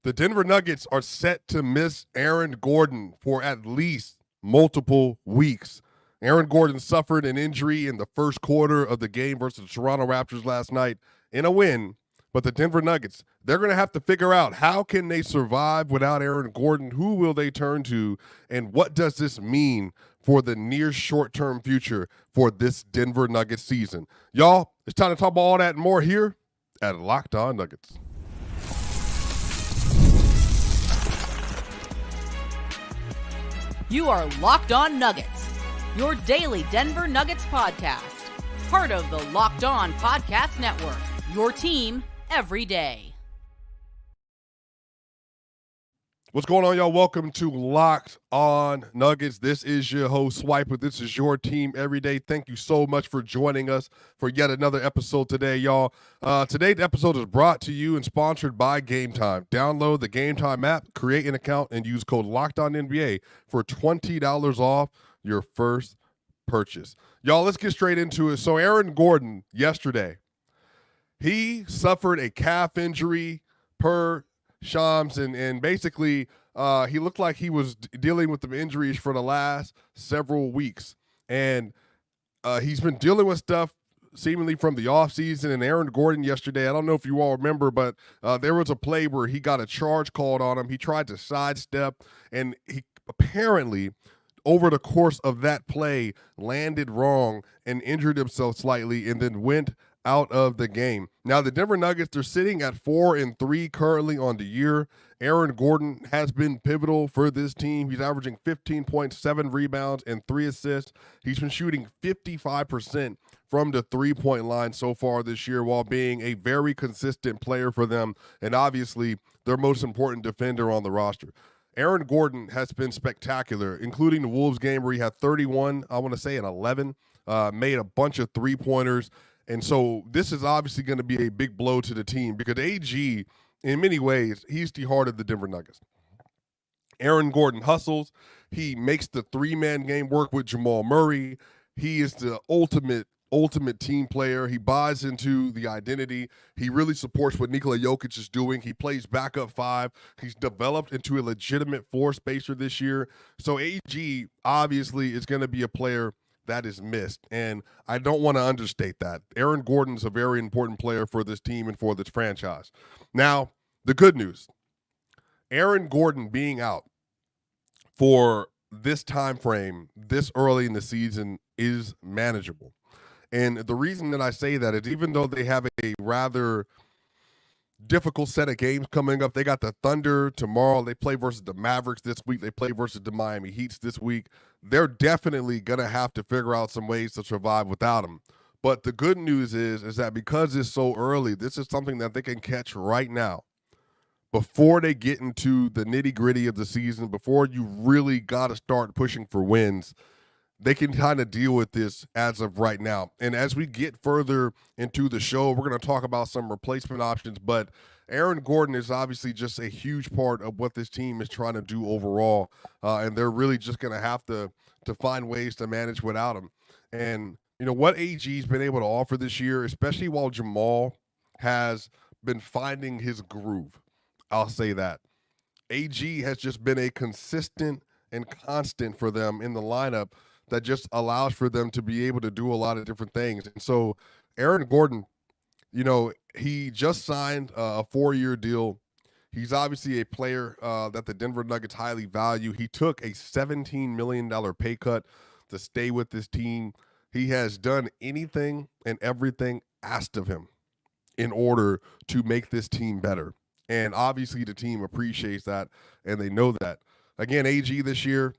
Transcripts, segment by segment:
The Denver Nuggets are set to miss Aaron Gordon for at least multiple weeks. Aaron Gordon suffered an injury in the first quarter of the game versus the Toronto Raptors last night in a win, but the Denver Nuggets, they're going to have to figure out how can they survive without Aaron Gordon, who will they turn to, and what does this mean for the near short-term future for this Denver Nuggets season. Y'all, it's time to talk about all that and more here at Locked On Nuggets. You are Locked On Nuggets, your daily Denver Nuggets podcast. Part of the Locked On Podcast Network, your team every day. What's going on, y'all? Welcome to Locked On Nuggets. This is your host, Swiper. This is your team every day. Thank you so much for joining us for yet another episode today, y'all. Today's episode is brought to you and sponsored by Gametime. Download the Gametime app, create an account, and use code LOCKEDONNBA for $20 off your first purchase. Y'all, let's get straight into it. So Aaron Gordon, yesterday, he suffered a calf injury per Shams, and basically he looked like he was dealing with the injuries for the last several weeks. And he's been dealing with stuff seemingly from the offseason. And Aaron Gordon yesterday, I don't know if you all remember, but there was a play where he got a charge called on him. He tried to sidestep, and he apparently over the course of that play landed wrong and injured himself slightly and then went out of the game. Now, the Denver Nuggets, they're sitting at 4-3 currently on the year. Aaron Gordon has been pivotal for this team. He's averaging 15.7 rebounds and 3 assists. He's been shooting 55% from the three-point line so far this year while being a very consistent player for them and obviously their most important defender on the roster. Aaron Gordon has been spectacular, including the Wolves game where he had 31, I want to say, and 11, made a bunch of three-pointers. And so this is obviously going to be a big blow to the team because AG, in many ways, he's the heart of the Denver Nuggets. Aaron Gordon hustles. He makes the three-man game work with Jamal Murray. He is the ultimate team player. He buys into the identity. He really supports what Nikola Jokic is doing. He plays backup five. He's developed into a legitimate floor spacer this year. So AG obviously is going to be a player that is missed, and I don't want to understate that. Aaron Gordon's a very important player for this team and for this franchise. Now, the good news, Aaron Gordon being out for this time frame, this early in the season, is manageable. And the reason that I say that is even though they have a rather difficult set of games coming up. They got the Thunder tomorrow. They play versus the Mavericks this week. They play versus the Miami Heats this week. They're definitely going to have to figure out some ways to survive without him. But the good news is that because it's so early, this is something that they can catch right now before they get into the nitty-gritty of the season, before you really got to start pushing for wins. They can kind of deal with this as of right now. And as we get further into the show, we're going to talk about some replacement options. But Aaron Gordon is obviously just a huge part of what this team is trying to do overall. And they're really just going to have to find ways to manage without him. And, you know, what AG's been able to offer this year, especially while Jamal has been finding his groove, I'll say that. AG has just been a consistent and constant for them in the lineup that just allows for them to be able to do a lot of different things. And so Aaron Gordon, you know, he just signed a 4-year deal. He's obviously a player that the Denver Nuggets highly value. He took a $17 million pay cut to stay with this team. He has done anything and everything asked of him in order to make this team better. And obviously the team appreciates that, and they know that. Again, AG this year,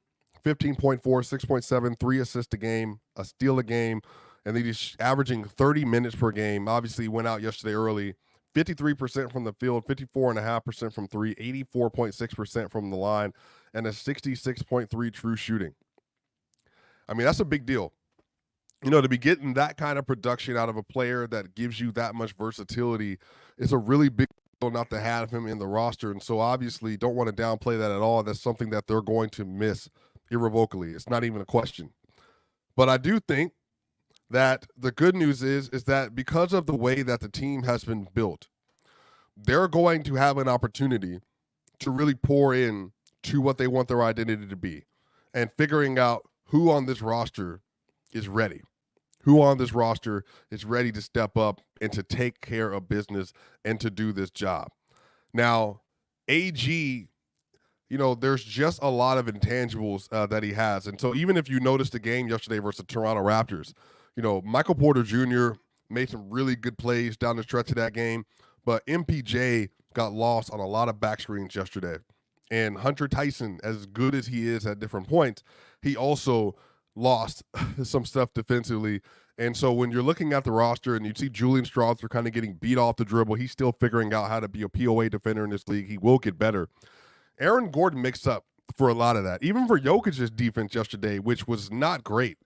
15.4, 6.7, 3 assists a game, a steal a game, and then he's averaging 30 minutes per game. Obviously, he went out yesterday early, 53% from the field, 54.5% from three, 84.6% from the line, and a 66.3 true shooting. I mean, that's a big deal. You know, to be getting that kind of production out of a player that gives you that much versatility is a really big deal not to have him in the roster. And so obviously don't want to downplay that at all. That's something that they're going to miss irrevocably. It's not even a question. But I do think that the good news is that because of the way that the team has been built, they're going to have an opportunity to really pour in to what they want their identity to be and figuring out who on this roster is ready. Who on this roster is ready to step up and to take care of business and to do this job. Now, AG, there's just a lot of intangibles that he has. And so even if you noticed the game yesterday versus the Toronto Raptors, Michael Porter Jr. made some really good plays down the stretch of that game, but MPJ got lost on a lot of back screens yesterday. And Hunter Tyson, as good as he is at different points, he also lost some stuff defensively. And so when you're looking at the roster and you see Julian Strawther kind of getting beat off the dribble, he's still figuring out how to be a POA defender in this league. He will get better. Aaron Gordon makes up for a lot of that. Even for Jokic's defense yesterday, which was not great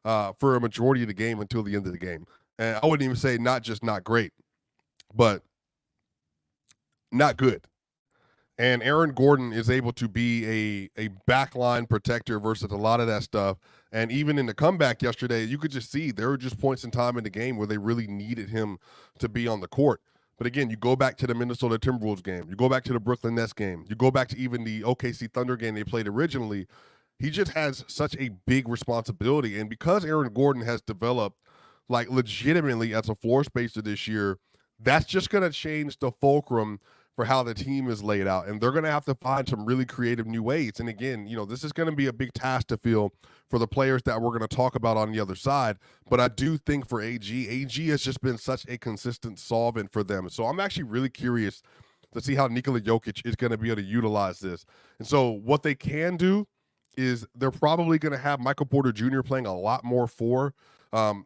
for a majority of the game until the end of the game. And I wouldn't even say not just not great, but not good. And Aaron Gordon is able to be a backline protector versus a lot of that stuff. And even in the comeback yesterday, you could just see there were just points in time in the game where they really needed him to be on the court. But again, you go back to the Minnesota Timberwolves game. You go back to the Brooklyn Nets game. You go back to even the OKC Thunder game they played originally. He just has such a big responsibility. And because Aaron Gordon has developed like legitimately as a floor spacer this year, that's just going to change the fulcrum for how the team is laid out. And they're going to have to find some really creative new ways. And again, this is going to be a big task to fill for the players that we're going to talk about on the other side. But I do think for AG has just been such a consistent solvent for them. So I'm actually really curious to see how Nikola Jokic is going to be able to utilize this. And so what they can do is they're probably going to have Michael Porter Jr. playing a lot more four.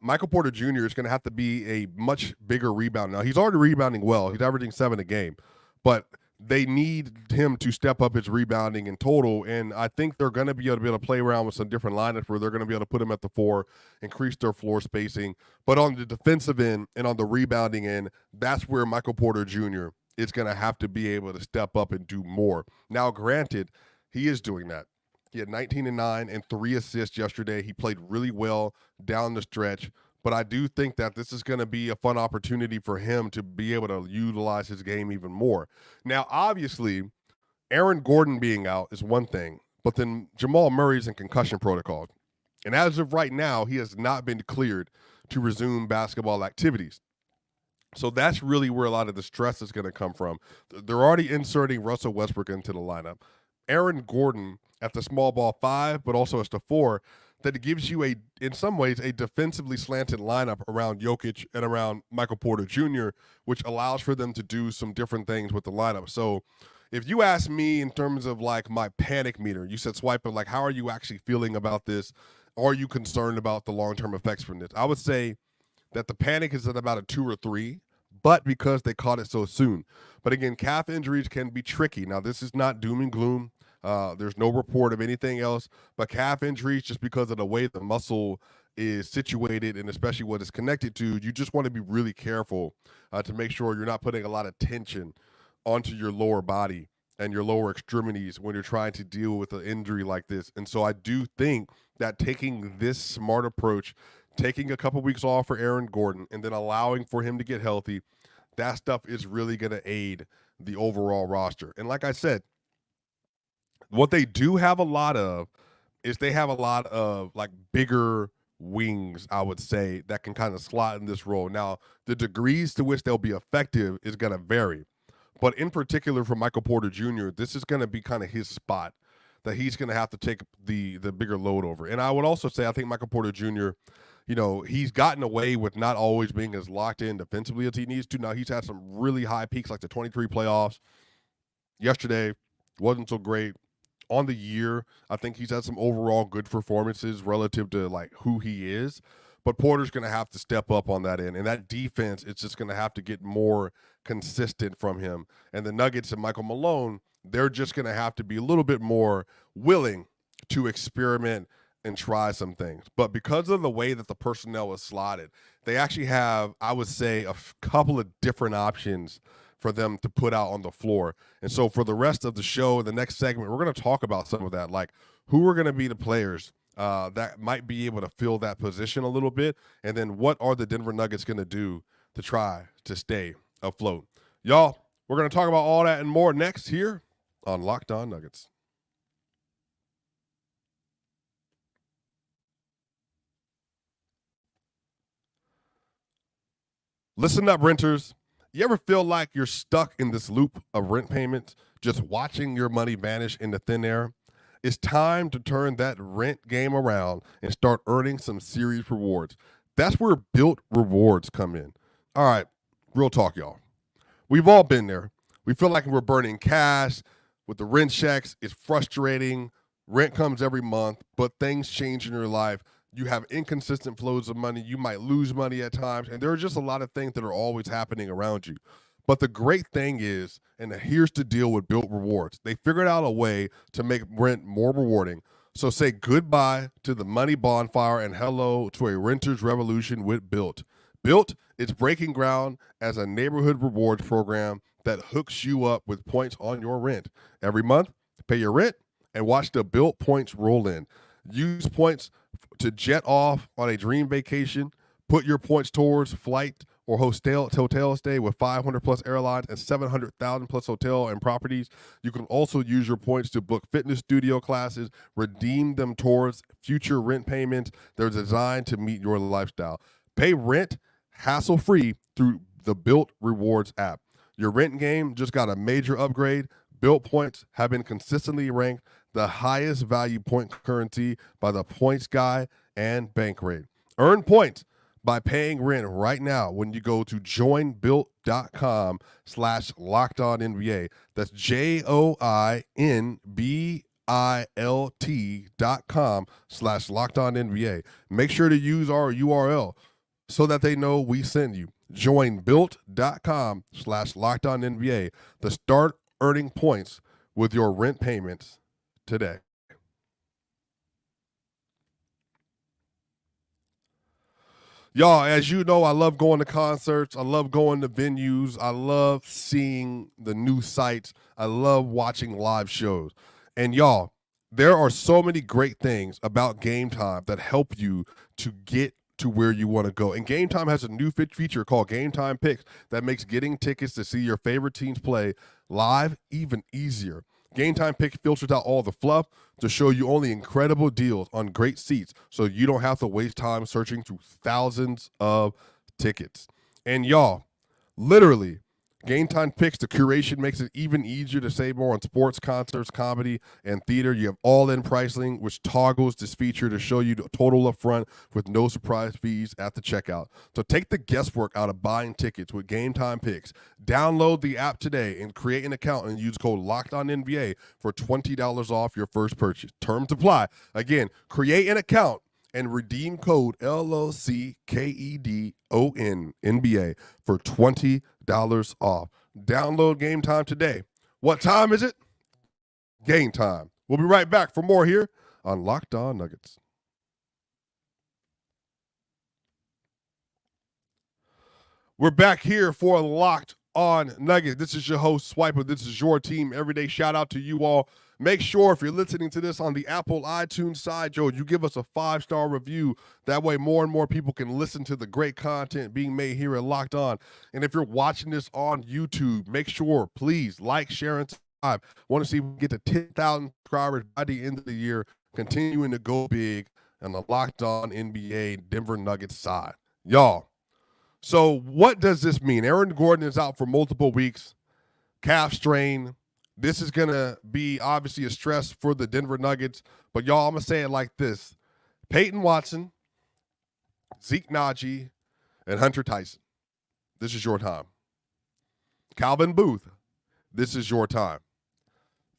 Michael Porter Jr. is going to have to be a much bigger rebound. Now, he's already rebounding well. He's averaging 7 a game. But they need him to step up his rebounding in total, and I think they're going to be able to play around with some different lineups where they're going to be able to put him at the 4, increase their floor spacing. But on the defensive end and on the rebounding end, that's where Michael Porter Jr. is going to have to be able to step up and do more. Now, granted, he is doing that. He had 19 and 9 and 3 assists yesterday. He played really well down the stretch. But I do think that this is going to be a fun opportunity for him to be able to utilize his game even more. Now, obviously, Aaron Gordon being out is one thing, but then Jamal Murray's in concussion protocol. And as of right now, he has not been cleared to resume basketball activities. So that's really where a lot of the stress is going to come from. They're already inserting Russell Westbrook into the lineup. Aaron Gordon at the small ball 5, but also as the 4, that it gives you in some ways, a defensively slanted lineup around Jokic and around Michael Porter Jr., which allows for them to do some different things with the lineup. So if you ask me in terms of like my panic meter, you said Swiper, like, how are you actually feeling about this? Are you concerned about the long-term effects from this? I would say that the panic is at about a 2 or 3, but because they caught it so soon. But again, calf injuries can be tricky. Now, this is not doom and gloom. There's no report of anything else, but calf injuries, just because of the way the muscle is situated and especially what it's connected to, you just want to be really careful to make sure you're not putting a lot of tension onto your lower body and your lower extremities when you're trying to deal with an injury like this. And so I do think that taking this smart approach, taking a couple weeks off for Aaron Gordon and then allowing for him to get healthy, that stuff is really going to aid the overall roster. And like I said, what they do have a lot of is they have a lot of like bigger wings, I would say, that can kind of slot in this role. Now, the degrees to which they'll be effective is going to vary. But in particular for Michael Porter Jr., this is going to be kind of his spot that he's going to have to take the bigger load over. And I would also say I think Michael Porter Jr., he's gotten away with not always being as locked in defensively as he needs to. Now, he's had some really high peaks like the 23 playoffs. Yesterday wasn't so great. On the year, I think he's had some overall good performances relative to like who he is, but Porter's going to have to step up on that end, and that defense, it's just going to have to get more consistent from him. And the Nuggets and Michael Malone, they're just going to have to be a little bit more willing to experiment and try some things. But because of the way that the personnel is slotted, they actually have, I would say, a couple of different options for them to put out on the floor. And so for the rest of the show, the next segment, we're going to talk about some of that, like who are going to be the players that might be able to fill that position a little bit, and then what are the Denver Nuggets going to do to try to stay afloat. Y'all, we're going to talk about all that and more next here on Locked On Nuggets. Listen up, renters. You ever feel like you're stuck in this loop of rent payments, just watching your money vanish into thin air? It's time to turn that rent game around and start earning some serious rewards. That's where Bilt Rewards come in. All right, real talk, y'all. We've all been there. We feel like we're burning cash with the rent checks. It's frustrating. Rent comes every month, but things change in your life. You have inconsistent flows of money. You might lose money at times, and there are just a lot of things that are always happening around you. But the great thing is, and here's the deal with Bilt Rewards, they figured out a way to make rent more rewarding. So say goodbye to the money bonfire and hello to a renter's revolution with Bilt. Bilt is breaking ground as a neighborhood rewards program that hooks you up with points on your rent. Every month, pay your rent and watch the Bilt points roll in. Use points to jet off on a dream vacation. Put your points towards flight or hotel stay with 500 plus airlines and 700,000 plus hotel and properties. You can also use your points to book fitness studio classes, redeem them towards future rent payments. They're designed to meet your lifestyle. Pay rent hassle-free through the Bilt Rewards app. Your rent game just got a major upgrade. Bilt points have been consistently ranked the highest value point currency by the Points Guy and Bankrate. Earn points by paying rent right now when you go to joinbilt.com/lockedonnba. That's joinbilt.com/lockedonnba. Make sure to use our URL so that they know we send you. Join built.com/lockedonnba to start earning points with your rent payments today. Y'all, as you know, I love going to concerts. I love going to venues. I love seeing the new sites. I love watching live shows. And y'all, there are so many great things about Gametime that help you to get to where you want to go. And Gametime has a new feature called Gametime Picks that makes getting tickets to see your favorite teams play live even easier. Gametime Picks filters out all the fluff to show you only incredible deals on great seats so you don't have to waste time searching through thousands of tickets. And y'all, literally, Gametime Picks, the curation makes it even easier to save more on sports, concerts, comedy, and theater. You have all-in pricing, which toggles this feature to show you the total up front with no surprise fees at the checkout. So take the guesswork out of buying tickets with Gametime Picks. Download the app today and create an account and use code LOCKEDONNBA for $20 off your first purchase. Terms apply. Again, create an account and redeem code LOCKEDONNBA for $20 off. Download Gametime today. What time is it? Game time. We'll be right back for more here on Locked On Nuggets. We're back here for Locked On Nuggets. This is your host, Swiper. This is your team every day. Shout out to you all. Make sure if you're listening to this on the Apple iTunes side, you give us a 5-star review. That way more and more people can listen to the great content being made here at Locked On. And if you're watching this on YouTube, make sure, please, like, share, and subscribe. Want to see if we get to 10,000 subscribers by the end of the year, continuing to go big on the Locked On NBA Denver Nuggets side. Y'all, so what does this mean? Aaron Gordon is out for multiple weeks, calf strain. This is going to be obviously a stress for the Denver Nuggets. But, y'all, I'm going to say it like this. Peyton Watson, Zeke Naji, and Hunter Tyson, this is your time. Calvin Booth, this is your time.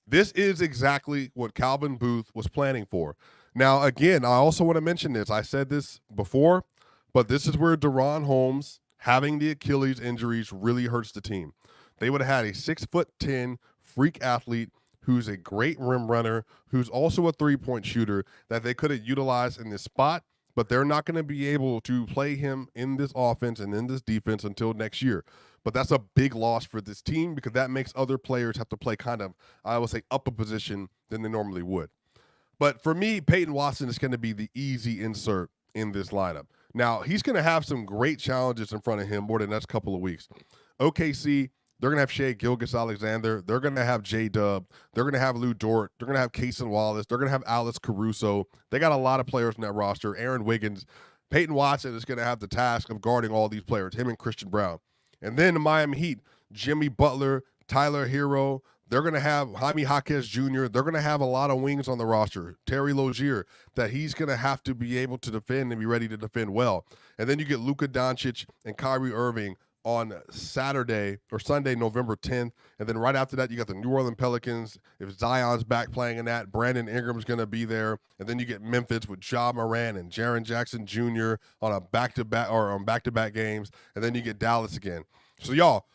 This is exactly what Calvin Booth was planning for. Now, again, I also want to mention this. I said this before, but this is where Deron Holmes having the Achilles injuries really hurts the team. They would have had a 6'10" freak athlete who's a great rim runner, who's also a three-point shooter that they could have utilized in this spot, but they're not going to be able to play him in this offense and in this defense until next year. But that's a big loss for this team because that makes other players have to play kind of, I would say, up a position than they normally would. But for me, Peyton Watson is going to be the easy insert in this lineup. Now, he's going to have some great challenges in front of him over the next couple of weeks. OKC They're going to have Shea Gilgeous-Alexander. They're going to have J-Dub. They're going to have Lou Dort. They're going to have Cason Wallace. They're going to have Alex Caruso. They got a lot of players in that roster. Aaron Wiggins. Peyton Watson is going to have the task of guarding all these players, him and Christian Brown. And then the Miami Heat, Jimmy Butler, Tyler Hero. They're going to have Jaime Jaquez Jr. They're going to have a lot of wings on the roster. Terry Rozier, that he's going to have to be able to defend and be ready to defend well. And then you get Luka Doncic and Kyrie Irving on Saturday or Sunday, November 10th. And then right after that, you got the New Orleans Pelicans. If Zion's back playing in that, Brandon Ingram's going to be there. And then you get Memphis with Ja Morant and Jaren Jackson Jr. on a back-to-back or on back-to-back games. And then you get Dallas again. So y'all,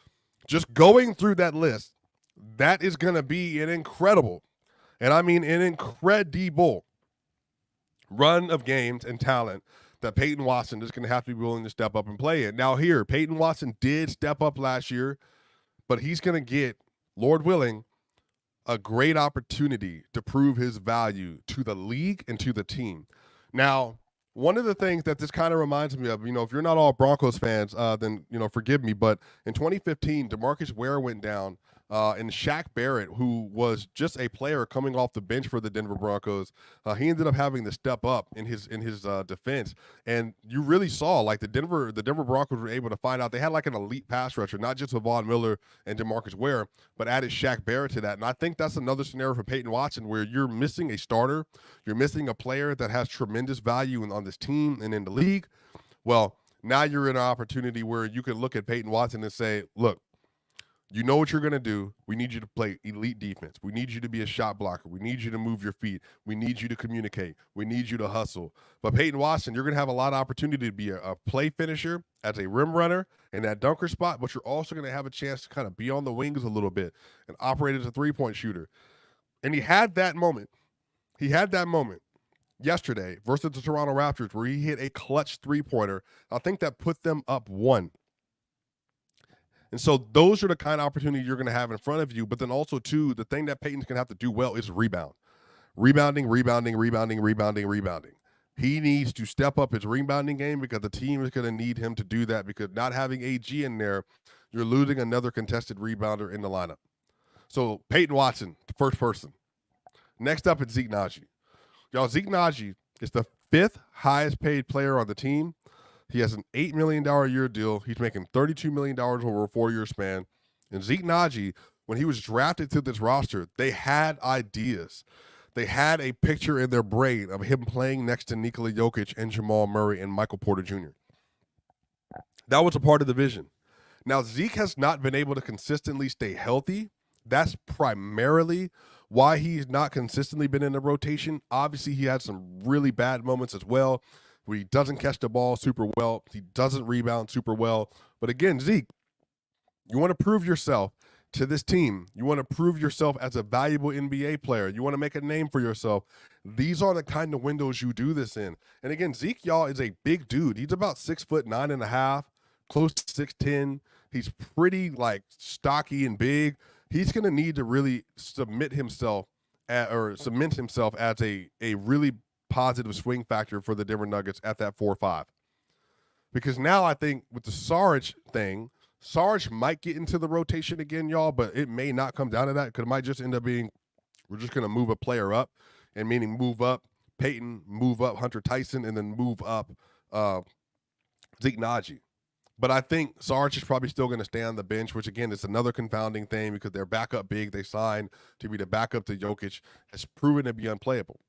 just going through that list, that is going to be an incredible, and I mean an incredible run of games and talent that Peyton Watson is going to have to be willing to step up and play in. Now here, Peyton Watson did step up last year, but he's going to get, Lord willing, a great opportunity to prove his value to the league and to the team. Now, one of the things that this kind of reminds me of, if you're not all Broncos fans, then, forgive me, but in 2015, DeMarcus Ware went down, and Shaq Barrett, who was just a player coming off the bench for the Denver Broncos, he ended up having to step up in his defense. And you really saw, like, the Denver Broncos were able to find out they had like an elite pass rusher, not just with Von Miller and DeMarcus Ware, but added Shaq Barrett to that. And I think that's another scenario for Peyton Watson where you're missing a starter, you're missing a player that has tremendous value on this team and in the league. Well, now you're in an opportunity where you can look at Peyton Watson and say, look, you know what you're going to do. We need you to play elite defense. We need you to be a shot blocker. We need you to move your feet. We need you to communicate. We need you to hustle. But Peyton Watson, you're going to have a lot of opportunity to be a play finisher as a rim runner in that dunker spot, but you're also going to have a chance to kind of be on the wings a little bit and operate as a three-point shooter. And he had that moment. Yesterday versus the Toronto Raptors where he hit a clutch three-pointer. I think that put them up 1. And so those are the kind of opportunities you're going to have in front of you. But then also, too, the thing that Peyton's going to have to do well is rebound. Rebounding. He needs to step up his rebounding game because the team is going to need him to do that because not having AG in there, you're losing another contested rebounder in the lineup. So Peyton Watson, the first person. Next up is Zeke Nnaji. Y'all, Zeke Nnaji is the 5th highest paid player on the team. He has an $8 million a year deal. He's making $32 million over a 4-year span. And Zeke Nnaji, when he was drafted to this roster, they had ideas. They had a picture in their brain of him playing next to Nikola Jokic and Jamal Murray and Michael Porter Jr. That was a part of the vision. Now, Zeke has not been able to consistently stay healthy. That's primarily why he's not consistently been in the rotation. Obviously, he had some really bad moments as well, where he doesn't catch the ball super well. He doesn't rebound super well. But again, Zeke, you want to prove yourself to this team. You want to prove yourself as a valuable NBA player. You want to make a name for yourself. These are the kind of windows you do this in. And again, Zeke, y'all, is a big dude. He's about 6'9.5", close to 6'10". He's pretty like stocky and big. He's going to need to really cement himself as a really positive swing factor for the Denver Nuggets at that 4-5. Because now I think with the Sarge thing, Sarge might get into the rotation again, y'all, but it may not come down to that because it might just end up being we're just going to move a player up, and meaning move up Peyton, move up Hunter Tyson, and then move up Zeke Nnaji. But I think Sarge is probably still going to stay on the bench, which, again, is another confounding thing because their backup big they signed to be the backup to Jokic has proven to be unplayable.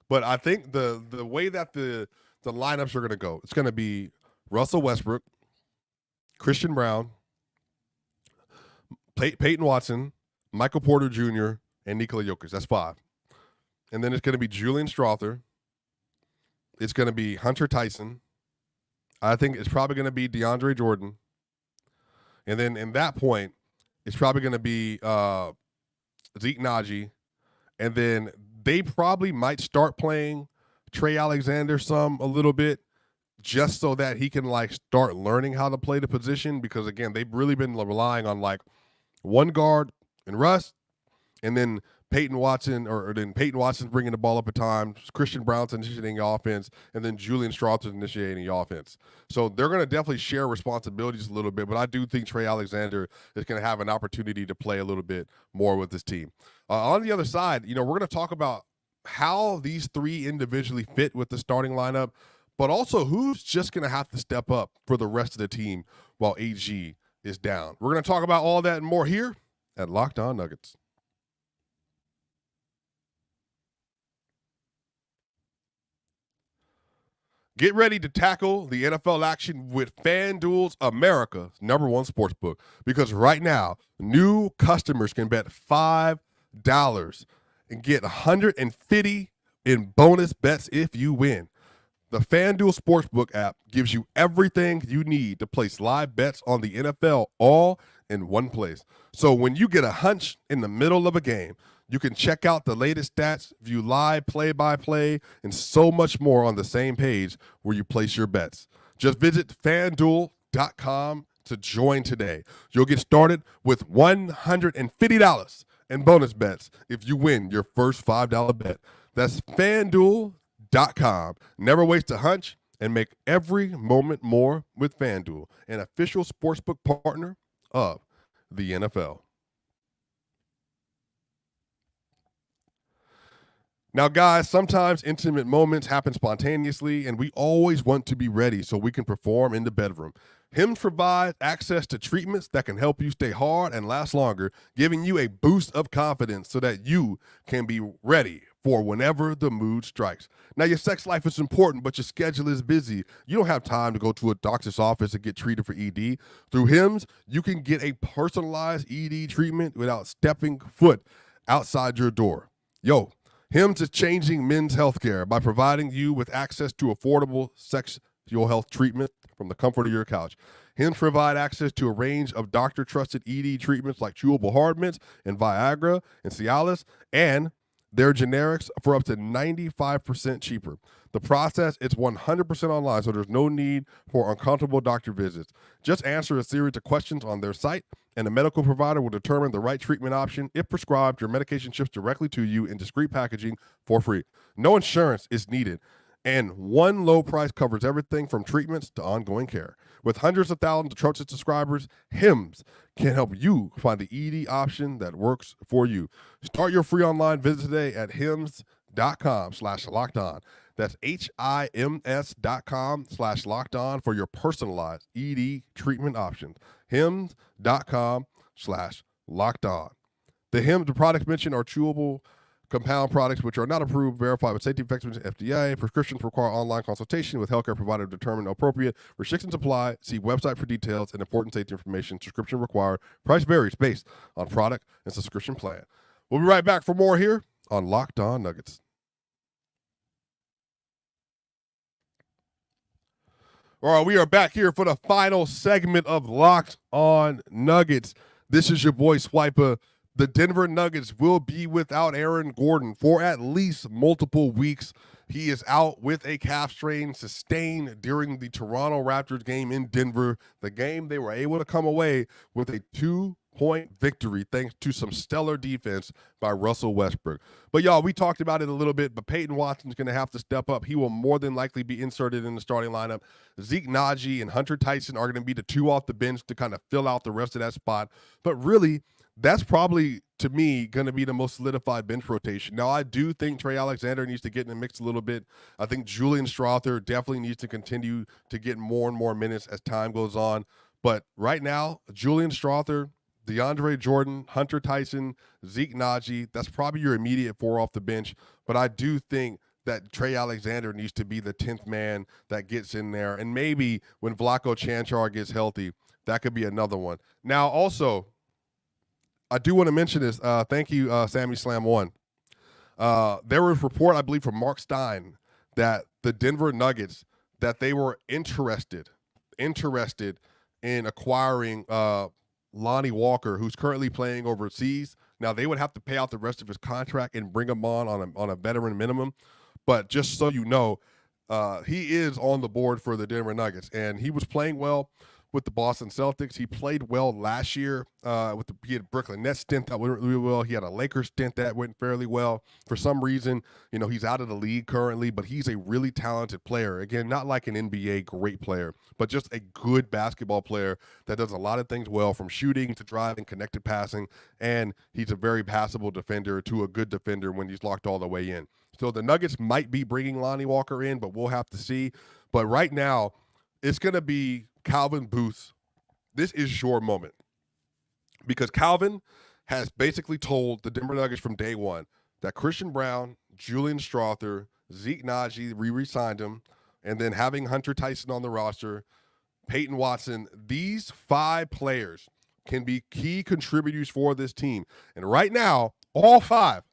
But I think the way that the lineups are going to go, it's going to be Russell Westbrook, Christian Brown, Peyton Watson, Michael Porter Jr., and Nikola Jokic. That's 5. And then it's going to be Julian Strawther. It's going to be Hunter Tyson. I think it's probably going to be DeAndre Jordan. And then in that point, it's probably going to be Zeke Nnaji. And then they probably might start playing Trey Alexander a little bit just so that he can like start learning how to play the position because, again, they've really been relying on like one guard and Russ And then Peyton Watson, or then Peyton Watson's bringing the ball up at times, Christian Brown's initiating the offense, and then Julian Straughter's initiating the offense. So they're going to definitely share responsibilities a little bit, but I do think Trey Alexander is going to have an opportunity to play a little bit more with this team. On the other side, we're going to talk about how these three individually fit with the starting lineup, but also who's just going to have to step up for the rest of the team while AG is down. We're going to talk about all that and more here at Locked On Nuggets. Get ready to tackle the NFL action with FanDuel's America's #1 sportsbook, because right now, new customers can bet $5 and get $150 in bonus bets if you win. The FanDuel Sportsbook app gives you everything you need to place live bets on the NFL all in one place. So when you get a hunch in the middle of a game, you can check out the latest stats, view live play-by-play, and so much more on the same page where you place your bets. Just visit FanDuel.com to join today. You'll get started with $150 in bonus bets if you win your first $5 bet. That's FanDuel.com. Never waste a hunch and make every moment more with FanDuel, an official sportsbook partner of the NFL. Now, guys, sometimes intimate moments happen spontaneously, and we always want to be ready so we can perform in the bedroom. Hims provides access to treatments that can help you stay hard and last longer, giving you a boost of confidence so that you can be ready for whenever the mood strikes. Now, your sex life is important, but your schedule is busy. You don't have time to go to a doctor's office and get treated for ED. Through Hims, you can get a personalized ED treatment without stepping foot outside your door. Hims is changing men's healthcare by providing you with access to affordable sexual health treatment from the comfort of your couch. Hims provide access to a range of doctor-trusted ED treatments like chewable hard mints and Viagra and Cialis, and their generics for up to 95% cheaper. The process is 100% online, so there's no need for uncomfortable doctor visits. Just answer a series of questions on their site, and a medical provider will determine the right treatment option. If prescribed, your medication ships directly to you in discreet packaging for free. No insurance is needed, and one low price covers everything from treatments to ongoing care. With hundreds of thousands of trusted subscribers, Hims can help you find the ED option that works for you. Start your free online visit today at hims.com/lockedon. That's HIMS.com/lockedon for your personalized ED treatment options. HIMS.com/lockedon. The products mentioned are chewable compound products which are not approved, verified with safety effectiveness FDA. Prescriptions require online consultation with healthcare provider to determine appropriate. Restrictions apply. See website for details and important safety information. Subscription required. Price varies based on product and subscription plan. We'll be right back for more here on Locked On Nuggets. All right, we are back here for the final segment of Locked On Nuggets. This is your boy Swiper. The Denver Nuggets will be without Aaron Gordon for at least multiple weeks. He is out with a calf strain sustained during the Toronto Raptors game in Denver. The game they were able to come away with a 2-point victory thanks to some stellar defense by Russell Westbrook. But y'all, we talked about it a little bit, but Peyton Watson's going to have to step up. He will more than likely be inserted in the starting lineup. Zeke Naji and Hunter Tyson are going to be the two off the bench to kind of fill out the rest of that spot. But really, that's probably, to me, going to be the most solidified bench rotation. Now, I do think Trey Alexander needs to get in the mix a little bit. I think Julian Straughter definitely needs to continue to get more and more minutes as time goes on. But right now, Julian Straughter, DeAndre Jordan, Hunter Tyson, Zeke Naji, that's probably your immediate four off the bench. But I do think that Trey Alexander needs to be the 10th man that gets in there. And maybe when Vlatko Čančar gets healthy, that could be another one. Now, also, I do want to mention this. Thank you, Sammy Slam 1. There was a report, I believe, from Mark Stein that the Denver Nuggets, that they were interested in acquiring Lonnie Walker, who's currently playing overseas. Now, they would have to pay out the rest of his contract and bring him on a veteran minimum. But just so you know, he is on the board for the Denver Nuggets, and he was playing well with the Boston Celtics. He played well last year. He had a Brooklyn Nets stint that went really well. He had a Lakers stint that went fairly well. For some reason, he's out of the league currently, but he's a really talented player. Again, not like an NBA great player, but just a good basketball player that does a lot of things well, from shooting to driving, connected passing, and he's a very passable defender to a good defender when he's locked all the way in. So the Nuggets might be bringing Lonnie Walker in, but we'll have to see. But right now, it's going to be Calvin Booth. This is your moment, because Calvin has basically told the Denver Nuggets from day one that Christian Brown, Julian Strawther, Zeke Naji, re-signed him, and then having Hunter Tyson on the roster, Peyton Watson, these 5 players can be key contributors for this team. And right now, all 5,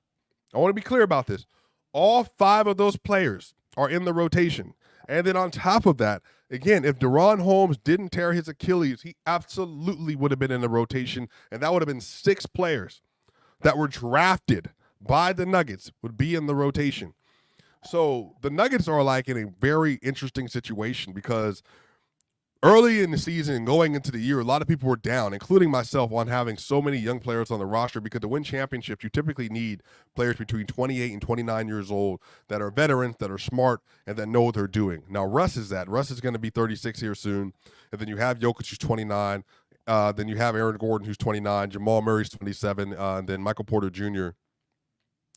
I want to be clear about this, all 5 of those players are in the rotation. And then on top of that, again, if Deron Holmes didn't tear his Achilles, he absolutely would have been in the rotation, and that would have been 6 players that were drafted by the Nuggets would be in the rotation. So the Nuggets are like in a very interesting situation, because early in the season, going into the year, a lot of people were down, including myself, on having so many young players on the roster, because to win championships, you typically need players between 28 and 29 years old that are veterans, that are smart, and that know what they're doing. Now, Russ is that. Russ is going to be 36 here soon, and then you have Jokic, who's 29. Then you have Aaron Gordon, who's 29. Jamal Murray's 27. And then Michael Porter Jr.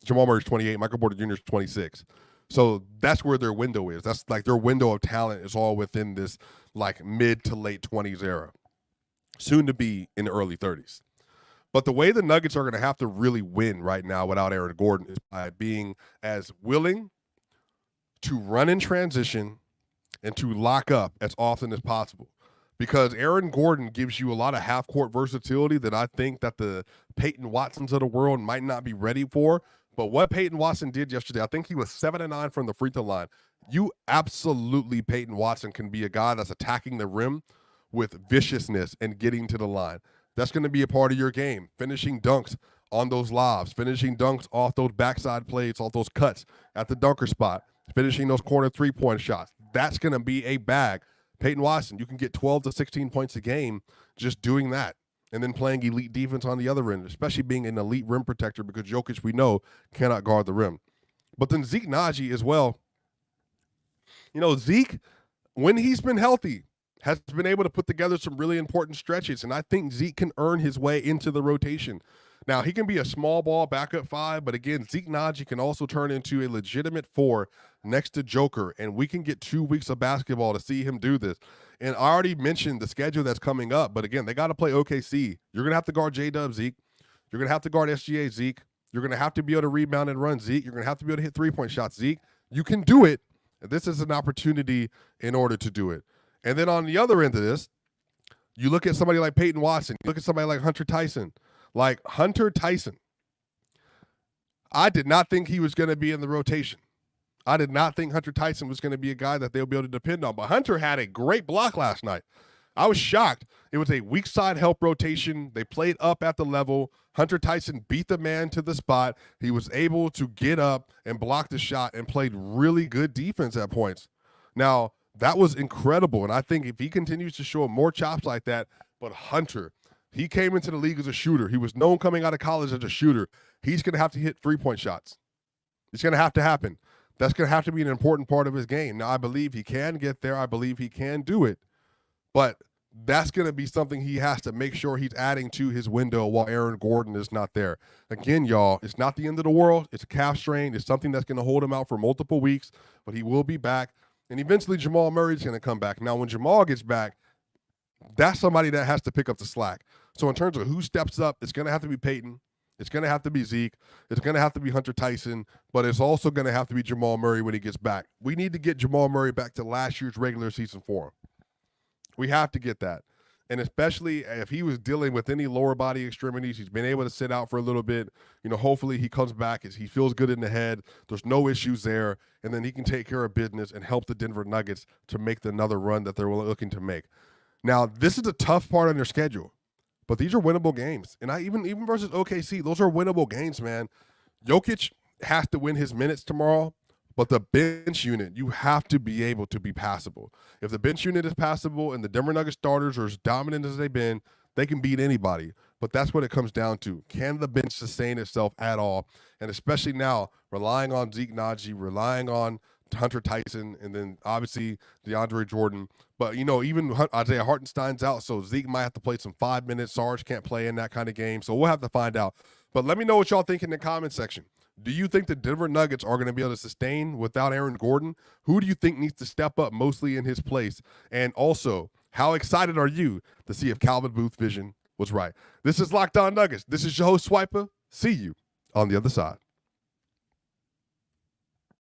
Jamal Murray's 28. Michael Porter Jr. is 26. So that's where their window is. That's like their window of talent is all within this like mid to late 20s era, soon to be in the early 30s. But the way the Nuggets are going to have to really win right now without Aaron Gordon is by being as willing to run in transition and to lock up as often as possible. Because Aaron Gordon gives you a lot of half-court versatility that I think that the Peyton Watsons of the world might not be ready for. But what Peyton Watson did yesterday, I think he was 7-9 from the free throw line. You absolutely, Peyton Watson can be a guy that's attacking the rim with viciousness and getting to the line. That's going to be a part of your game. Finishing dunks on those lobs, finishing dunks off those backside plays, off those cuts at the dunker spot, finishing those corner three-point shots. That's going to be a bag. Peyton Watson, you can get 12 to 16 points a game just doing that. And then playing elite defense on the other end, especially being an elite rim protector, because Jokic, we know, cannot guard the rim. But then Zeke Naji as well. Zeke, when he's been healthy, has been able to put together some really important stretches, and I think Zeke can earn his way into the rotation. Now, he can be a small ball backup 5, but again, Zeke Naji can also turn into a legitimate 4 next to Joker, and we can get 2 weeks of basketball to see him do this. And I already mentioned the schedule that's coming up, but again, they got to play OKC. You're going to have to guard J-Dub Zeke. You're going to have to guard SGA Zeke. You're going to have to be able to rebound and run Zeke. You're going to have to be able to hit three-point shots Zeke. You can do it. This is an opportunity in order to do it. And then on the other end of this, you look at somebody like Peyton Watson. You look at somebody like Hunter Tyson. Like Hunter Tyson, I did not think he was going to be in the rotation. I did not think Hunter Tyson was going to be a guy that they'll be able to depend on. But Hunter had a great block last night. I was shocked. It was a weak side help rotation. They played up at the level. Hunter Tyson beat the man to the spot. He was able to get up and block the shot and played really good defense at points. Now, that was incredible. And I think if he continues to show more chops like that, but Hunter, he came into the league as a shooter. He was known coming out of college as a shooter. He's going to have to hit three-point shots. It's going to have to happen. That's going to have to be an important part of his game. Now, I believe he can get there. I believe he can do it. But that's going to be something he has to make sure he's adding to his window while Aaron Gordon is not there. Again, y'all, it's not the end of the world. It's a calf strain. It's something that's going to hold him out for multiple weeks, but he will be back. And eventually Jamal Murray is going to come back. Now, when Jamal gets back, that's somebody that has to pick up the slack. So in terms of who steps up, it's going to have to be Peyton. It's going to have to be Zeke. It's going to have to be Hunter Tyson, but it's also going to have to be Jamal Murray when he gets back. We need to get Jamal Murray back to last year's regular season form. We have to get that. And especially if he was dealing with any lower body extremities, he's been able to sit out for a little bit. Hopefully he comes back as he feels good in the head. There's no issues there. And then he can take care of business and help the Denver Nuggets to make another run that they're looking to make. Now, this is a tough part on their schedule, but these are winnable games. And even versus OKC, those are winnable games, man. Jokic has to win his minutes tomorrow. But the bench unit, you have to be able to be passable. If the bench unit is passable and the Denver Nuggets starters are as dominant as they've been, they can beat anybody. But that's what it comes down to. Can the bench sustain itself at all? And especially now, relying on Zeke Naji, relying on Hunter Tyson, and then obviously DeAndre Jordan. But, even Isaiah Hartenstein's out, so Zeke might have to play some 5 minutes. Sarge can't play in that kind of game. So we'll have to find out. But let me know what y'all think in the comment section. Do you think the Denver Nuggets are going to be able to sustain without Aaron Gordon? Who do you think needs to step up mostly in his place? And also, how excited are you to see if Calvin Booth's vision was right? This is Locked On Nuggets. This is your host, Swiper. See you on the other side.